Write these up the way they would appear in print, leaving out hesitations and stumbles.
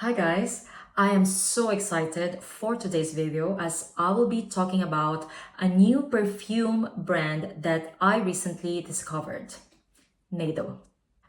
Hi guys, I am so excited for today's video as I will be talking about a new perfume brand that I recently discovered, NEYDO.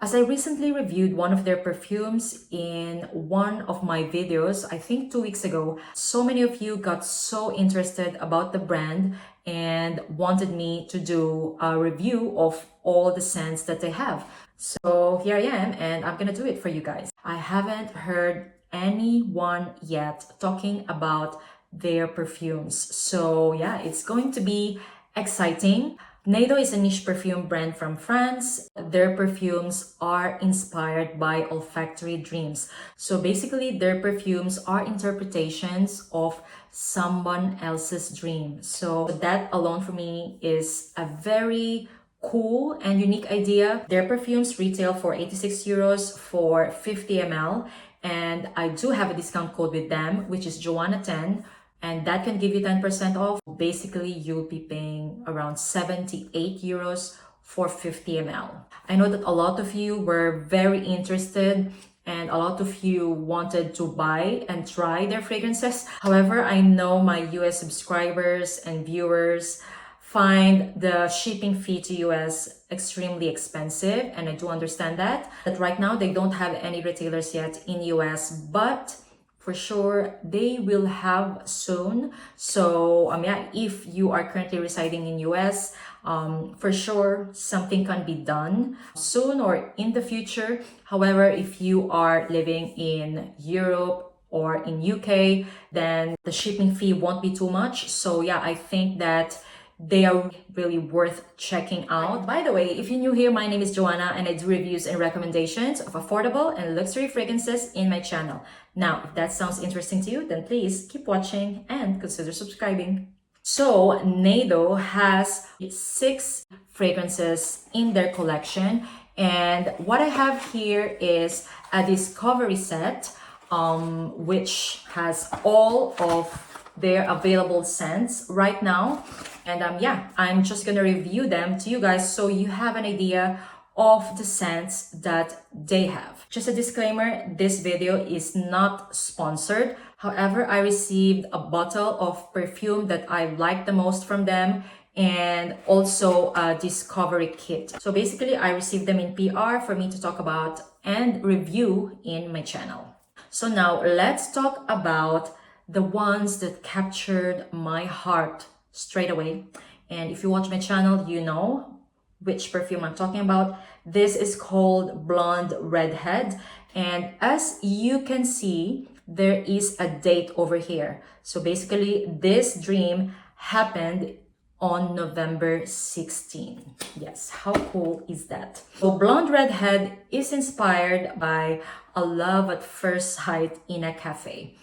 As I recently reviewed one of their perfumes in one of my videos, I think 2 weeks ago, so many of you got so interested about the brand and wanted me to do a review of all the scents that they have. So here I am and I'm gonna do it for you guys. I haven't heard anyone yet talking about their perfumes. So yeah, it's going to be exciting. NEYDO is a niche perfume brand from France. Their perfumes are inspired by olfactory dreams. So basically, their perfumes are interpretations of someone else's dream. So that alone for me is a very cool and unique idea. Their perfumes retail for 86 euros for 50 ml. And I do have a discount code with them, which is Joanna10. And that can give you 10% off. Basically, you'll be paying around 78 euros for 50 ml. I know that a lot of you were very interested and a lot of you wanted to buy and try their fragrances. However, I know my US subscribers and viewers find the shipping fee to US extremely expensive, and I do understand that. But right now, they don't have any retailers yet in US, but for sure they will have soon. So yeah, if you are currently residing in US, for sure something can be done soon or in the future. However, if you are living in Europe or in UK, then the shipping fee won't be too much. So yeah, I think that they are really worth checking out. By the way, if you're new here, my name is Joanna and I do reviews and recommendations of affordable and luxury fragrances in my channel. Now, if that sounds interesting to you, then please keep watching and consider subscribing. So, NEYDO has 6 fragrances in their collection, and what I have here is a discovery set, which has all of their available scents right now. And yeah, I'm just gonna review them to you guys so you have an idea of the scents that they have. Just a disclaimer, this video is not sponsored. However, I received a bottle of perfume that I like the most from them and also a discovery kit. So basically, I received them in PR for me to talk about and review in my channel. So now let's talk about the ones that captured my heart straight away. And if you watch my channel, you know which perfume I'm talking about. This is called Blond Redhead. And as you can see, there is a date over here. So basically, this dream happened on November 16. Yes, how cool is that? So Blond Redhead is inspired by a love at first sight in a cafe.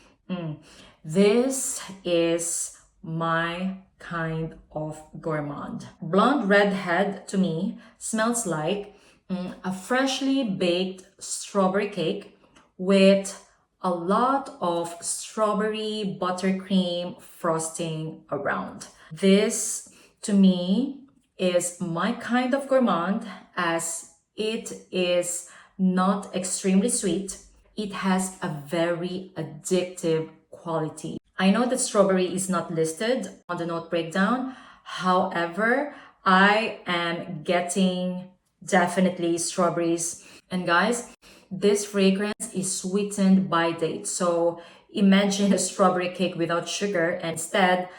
This is my kind of gourmand. Blond Redhead to me smells like a freshly baked strawberry cake with a lot of strawberry buttercream frosting around. This to me is my kind of gourmand as it is not extremely sweet. It has a very addictive quality. I know that strawberry is not listed on the note breakdown. However, I am getting definitely strawberries. And guys, this fragrance is sweetened by dates. So imagine a strawberry cake without sugar and instead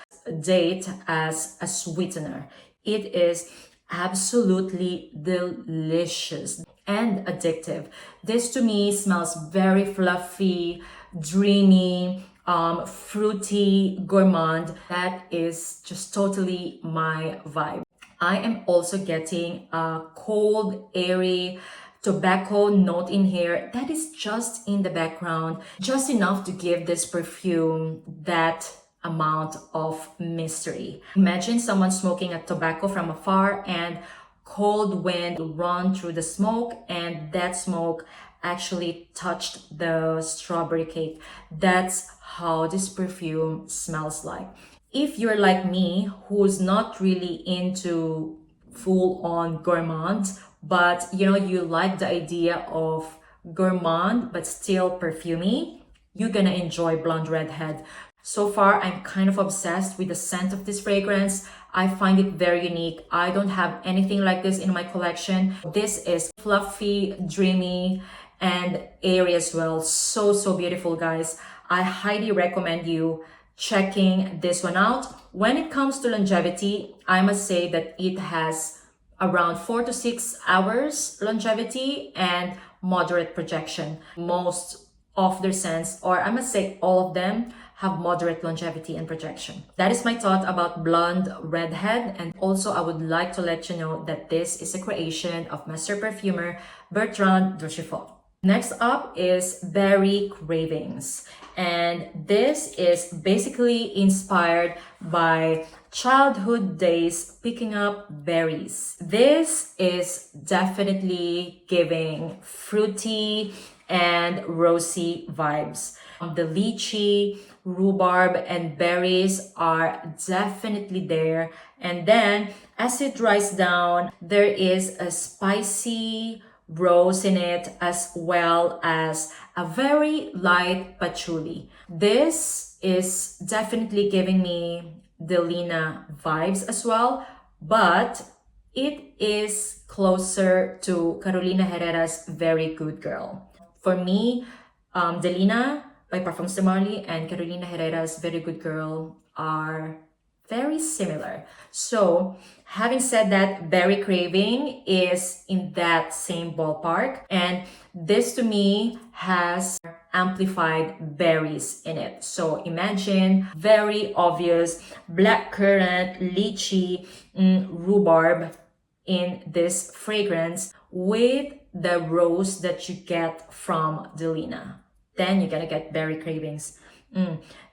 date as a sweetener. It is absolutely delicious and addictive. This to me smells very fluffy, dreamy, fruity gourmand. That is just totally my vibe. I am also getting a cold, airy tobacco note in here that is just in the background, just enough to give this perfume that amount of mystery. Imagine someone smoking a tobacco from afar and cold wind run through the smoke, and that smoke actually touched the strawberry cake. That's how this perfume smells like. If you're like me, who's not really into full-on gourmand, but you like the idea of gourmand but still perfumey, you're gonna enjoy Blonde Redhead. So far, I'm kind of obsessed with the scent of this fragrance. I find it very unique. I don't have anything like this in my collection. This is fluffy, dreamy, and airy as well. So, so beautiful, guys. I highly recommend you checking this one out. When it comes to longevity, I must say that it has around 4 to 6 hours longevity and moderate projection. Most of their scents, or I must say all of them, have moderate longevity and projection. That is my thought about Blonde Redhead. And also I would like to let you know that this is a creation of master perfumer Bertrand Duchefort. Next up is Berry Cravings. And this is basically inspired by childhood days picking up berries. This is definitely giving fruity and rosy vibes. The lychee, rhubarb, and berries are definitely there. And then as it dries down, there is a spicy rose in it, as well as a very light patchouli. This is definitely giving me Delina vibes as well, but it is closer to Carolina Herrera's Very Good Girl. For me, Delina by Parfums de Marly and Carolina Herrera's Very Good Girl are very similar. So having said that, Berry Craving is in that same ballpark, and this to me has amplified berries in it. So imagine very obvious blackcurrant, lychee, rhubarb in this fragrance with the rose that you get from Delina. Then you're gonna get Berry Cravings.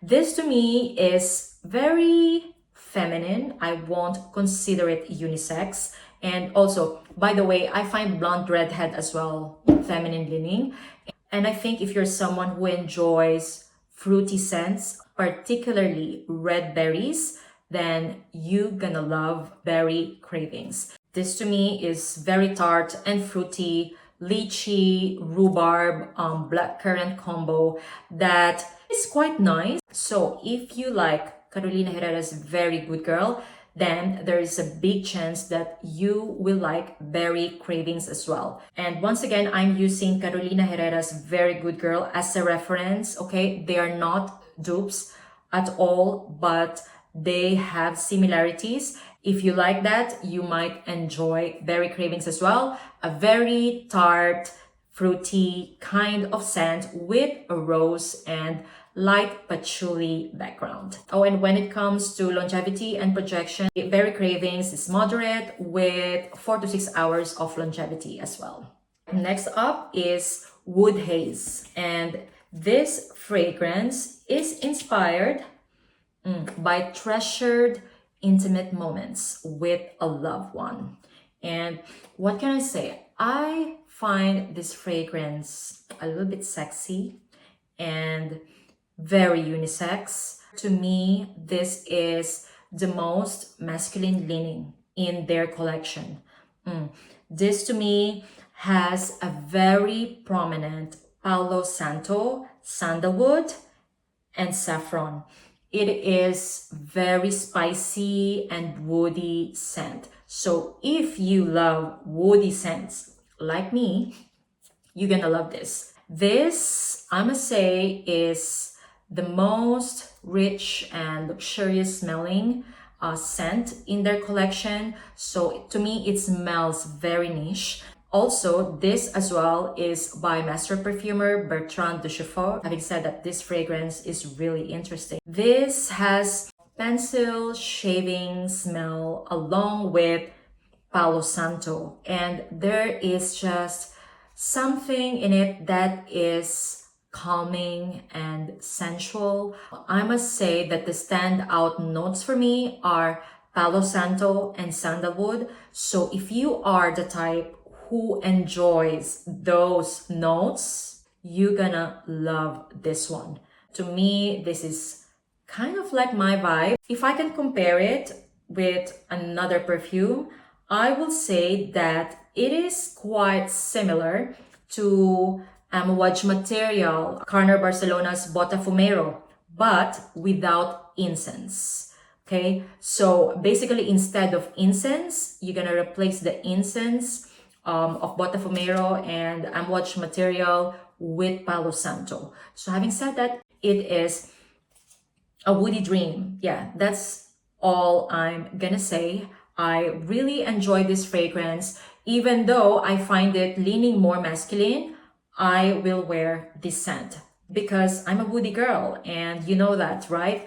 This to me is very feminine. I won't consider it unisex. And also, by the way, I find Blonde Redhead as well feminine leaning. And I think if you're someone who enjoys fruity scents, particularly red berries, then you're gonna love Berry Cravings. This to me is very tart and fruity, lychee, rhubarb, blackcurrant combo that is quite nice. So if you like Carolina Herrera's Very Good Girl, then there is a big chance that you will like Berry Cravings as well. And once again, I'm using Carolina Herrera's Very Good Girl as a reference, okay? They are not dupes at all, but they have similarities. If you like that, you might enjoy Berry Cravings as well. A very tart, fruity kind of scent with a rose and light patchouli background. Oh, and when it comes to longevity and projection, Berry Cravings is moderate with 4 to 6 hours of longevity as well. Next up is Wood Haze, and this fragrance is inspired by treasured intimate moments with a loved one. And what can I say? I find this fragrance a little bit sexy and very unisex. To me, this is the most masculine leaning in their collection. This to me has a very prominent Palo Santo, sandalwood, and saffron. It is very spicy and woody scent. So if you love woody scents like me, you're gonna love this. This, I must say, is the most rich and luxurious smelling scent in their collection. So to me, it smells very niche. Also, this as well is by master perfumer Bertrand Duchefort. Having said that, this fragrance is really interesting. This has pencil shaving smell along with Palo Santo, and there is just something in it that is calming and sensual. I must say that the standout notes for me are Palo Santo and sandalwood. So if you are the type who enjoys those notes, you're gonna love this one. To me, this is kind of like my vibe. If I can compare it with another perfume, I will say that it is quite similar to Amouage material, Carner Barcelona's Botafumero, but without incense. Okay, so basically instead of incense, you're gonna replace the incense of Botafumero and Amouage material with Palo Santo. So having said that, it is a woody dream. Yeah, that's all I'm gonna say. I really enjoy this fragrance. Even though I find it leaning more masculine, I will wear this scent because I'm a woody girl and you know that, right?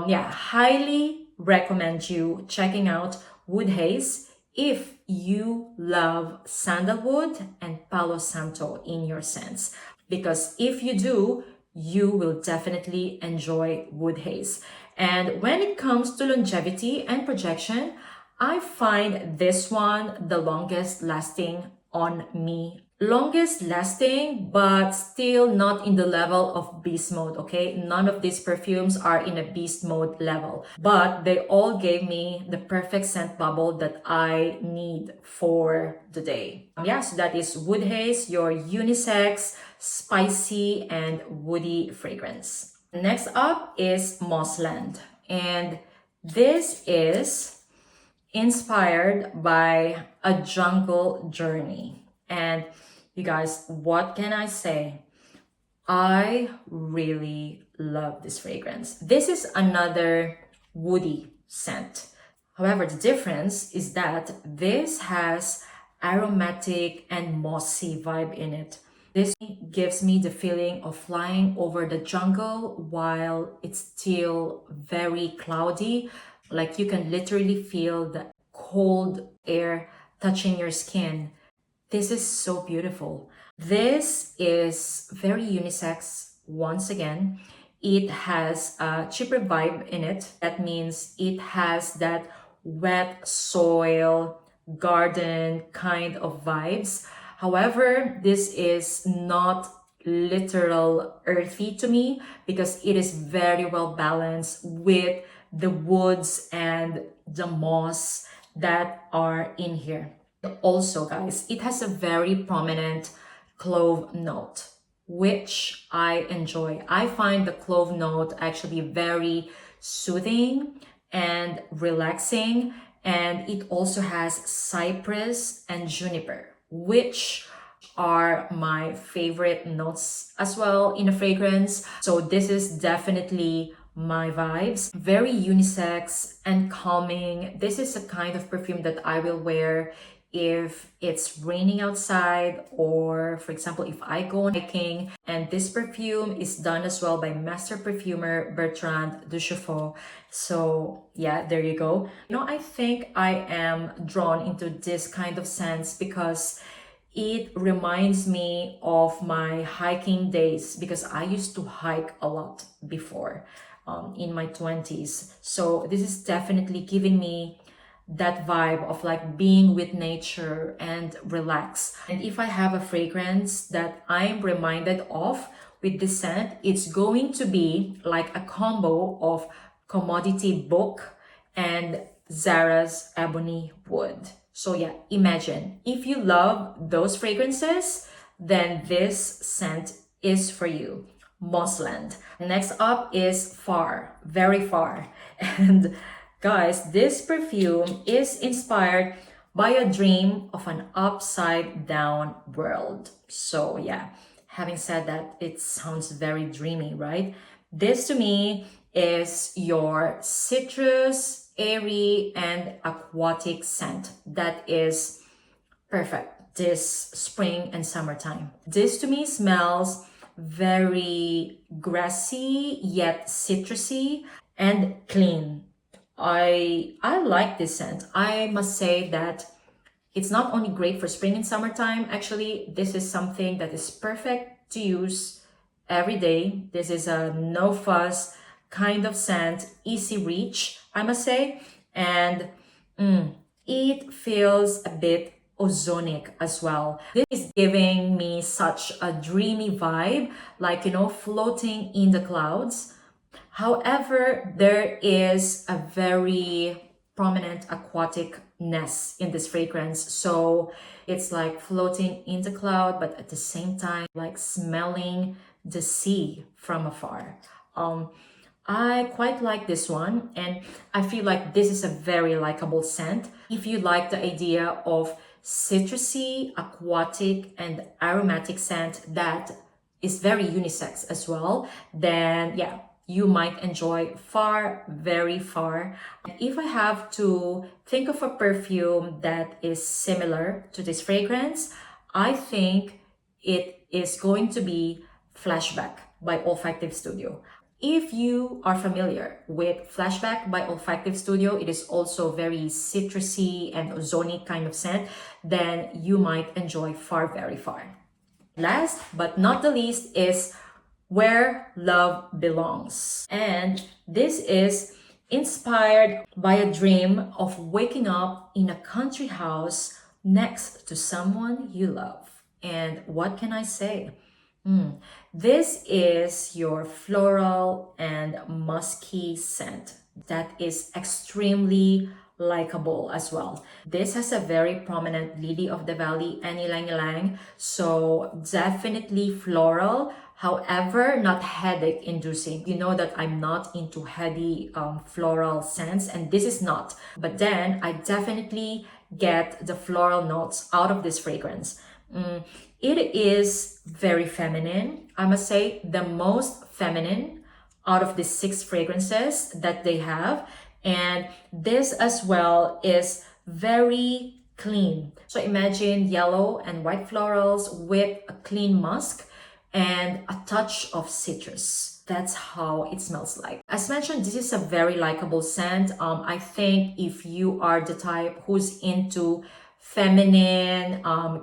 Yeah, highly recommend you checking out Wood Haze if you love sandalwood and Palo Santo in your scents. Because if you do, you will definitely enjoy Wood Haze. And when it comes to longevity and projection, I find this one the longest lasting on me. Longest lasting, but still not in the level of beast mode, okay? None of these perfumes are in a beast mode level, but they all gave me the perfect scent bubble that I need for the day. Yeah, so that is Wood Haze, your unisex, spicy, and woody fragrance. Next up is Mossland, and this is inspired by a jungle journey. And you guys, what can I say? I really love this fragrance. This is another woody scent. However, the difference is that this has aromatic and mossy vibe in it. This gives me the feeling of flying over the jungle while it's still very cloudy. Like you can literally feel the cold air touching your skin. This is so beautiful. This is very unisex once again. It has a cheaper vibe in it. That means it has that wet soil, garden kind of vibes. However, this is not literal earthy to me because it is very well balanced with the woods and the moss that are in here. Also, guys, it has a very prominent clove note, which I enjoy. I find the clove note actually very soothing and relaxing, and it also has cypress and juniper, which are my favorite notes as well in a fragrance. So this is definitely my vibes. Very unisex and calming. This is a kind of perfume that I will wear if it's raining outside, or for example, if I go hiking. And this perfume is done as well by master perfumer Bertrand Duchefaux. So yeah, there you go. You know, I think I am drawn into this kind of scents because it reminds me of my hiking days, because I used to hike a lot before in my 20s. So this is definitely giving me that vibe of like being with nature and relax. And if I have a fragrance that I'm reminded of with this scent, it's going to be like a combo of Commodity Book and Zara's Ebony Wood. So yeah, imagine if you love those fragrances, then this scent is for you. Mossland. Next up is Far, Very Far. And guys, this perfume is inspired by a dream of an upside down world. So yeah, having said that, it sounds very dreamy, right? This to me is your citrus, airy, and aquatic scent that is perfect this spring and summertime. This to me smells very grassy yet citrusy and clean. I like this scent. I must say that it's not only great for spring and summertime. Actually, this is something that is perfect to use every day. This is a no fuss kind of scent, easy reach, I must say. And it feels a bit ozonic as well. This is giving me such a dreamy vibe, like, you know, floating in the clouds. However, there is a very prominent aquatic cloudness in this fragrance. So it's like floating in the cloud, but at the same time, like smelling the sea from afar. I quite like this one, and I feel like this is a very likable scent. If you like the idea of citrusy, aquatic, and aromatic scent that is very unisex as well, then yeah, you might enjoy far, very far. If I have to think of a perfume that is similar to this fragrance, I think it is going to be Flashback by Olfactive Studio. If you are familiar with Flashback by Olfactive Studio, it is also very citrusy and ozonic kind of scent, then you might enjoy Far Very Far. Last but not the least is Where Love Belongs. And this is inspired by a dream of waking up in a country house next to someone you love. And what can I say? This is your floral and musky scent that is extremely likable as well. This has a very prominent Lily of the Valley and Ylang Ylang, so definitely floral. However, not headache inducing. You know that I'm not into heady floral scents, and this is not. But then I definitely get the floral notes out of this fragrance. It is very feminine. I must say the most feminine out of the 6 fragrances that they have. And this as well is very clean. So imagine yellow and white florals with a clean musk and a touch of citrus. That's how it smells like. As mentioned, this is a very likable scent. I think if you are the type who's into feminine,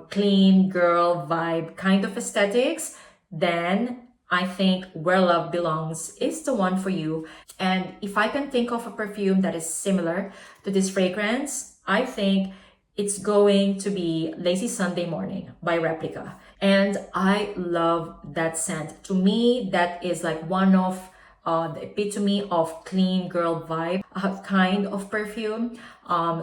clean girl vibe kind of aesthetics, then I think Where Love Belongs is the one for you. And if I can think of a perfume that is similar to this fragrance, I think it's going to be Lazy Sunday Morning by Replica. And I love that scent. To me, that is like one of the epitome of clean girl vibe kind of perfume.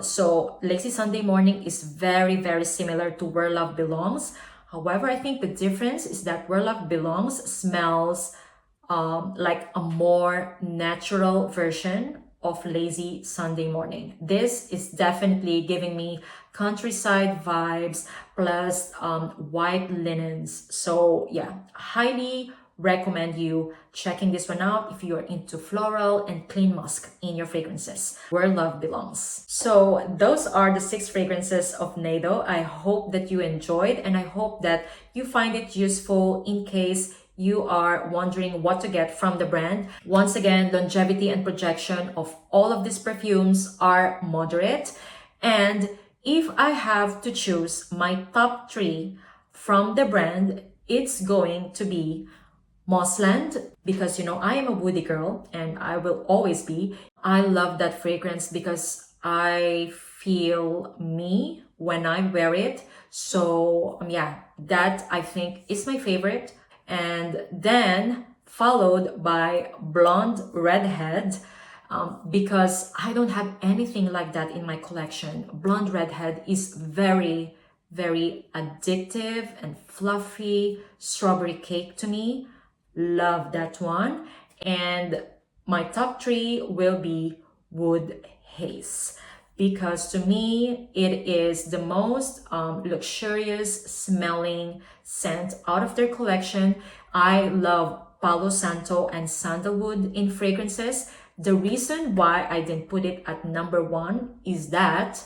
So Lazy Sunday Morning is very, very similar to Where Love Belongs. However, I think the difference is that Where Love Belongs smells like a more natural version of Lazy Sunday Morning. This is definitely giving me countryside vibes plus white linens. So yeah, highly recommend you checking this one out if you are into floral and clean musk in your fragrances. Where Love Belongs. So those are the 6 fragrances of NEYDO. I hope that you enjoyed, and I hope that you find it useful in case you are wondering what to get from the brand. Once again, longevity and projection of all of these perfumes are moderate. And if I have to choose my top 3 from the brand, it's going to be Mossland, because you know I am a woody girl and I will always be. I love that fragrance because I feel me when I wear it. So yeah, that I think is my favorite. And then followed by Blonde Redhead, because I don't have anything like that in my collection. Blonde Redhead is very, very addictive and fluffy strawberry cake to me. Love that one. And my top 3 will be Wood Haze, because to me it is the most luxurious smelling scent out of their collection. I love Palo Santo and sandalwood in fragrances. The reason why I didn't put it at number 1 is that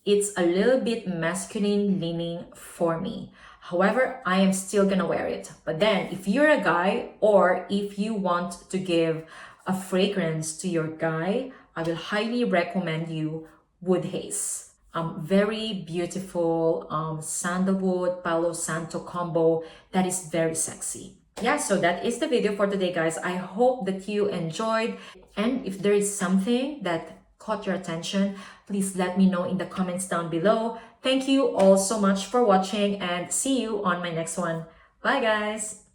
it's a little bit masculine leaning for me. However, I am still gonna wear it. But then if you're a guy, or if you want to give a fragrance to your guy, I will highly recommend you Wood Haze. Very beautiful sandalwood Palo Santo combo that is very sexy. Yeah, so that is the video for today, guys. I hope that you enjoyed. And if there is something that caught your attention, please let me know in the comments down below. Thank you all so much for watching, and see you on my next one. Bye, guys.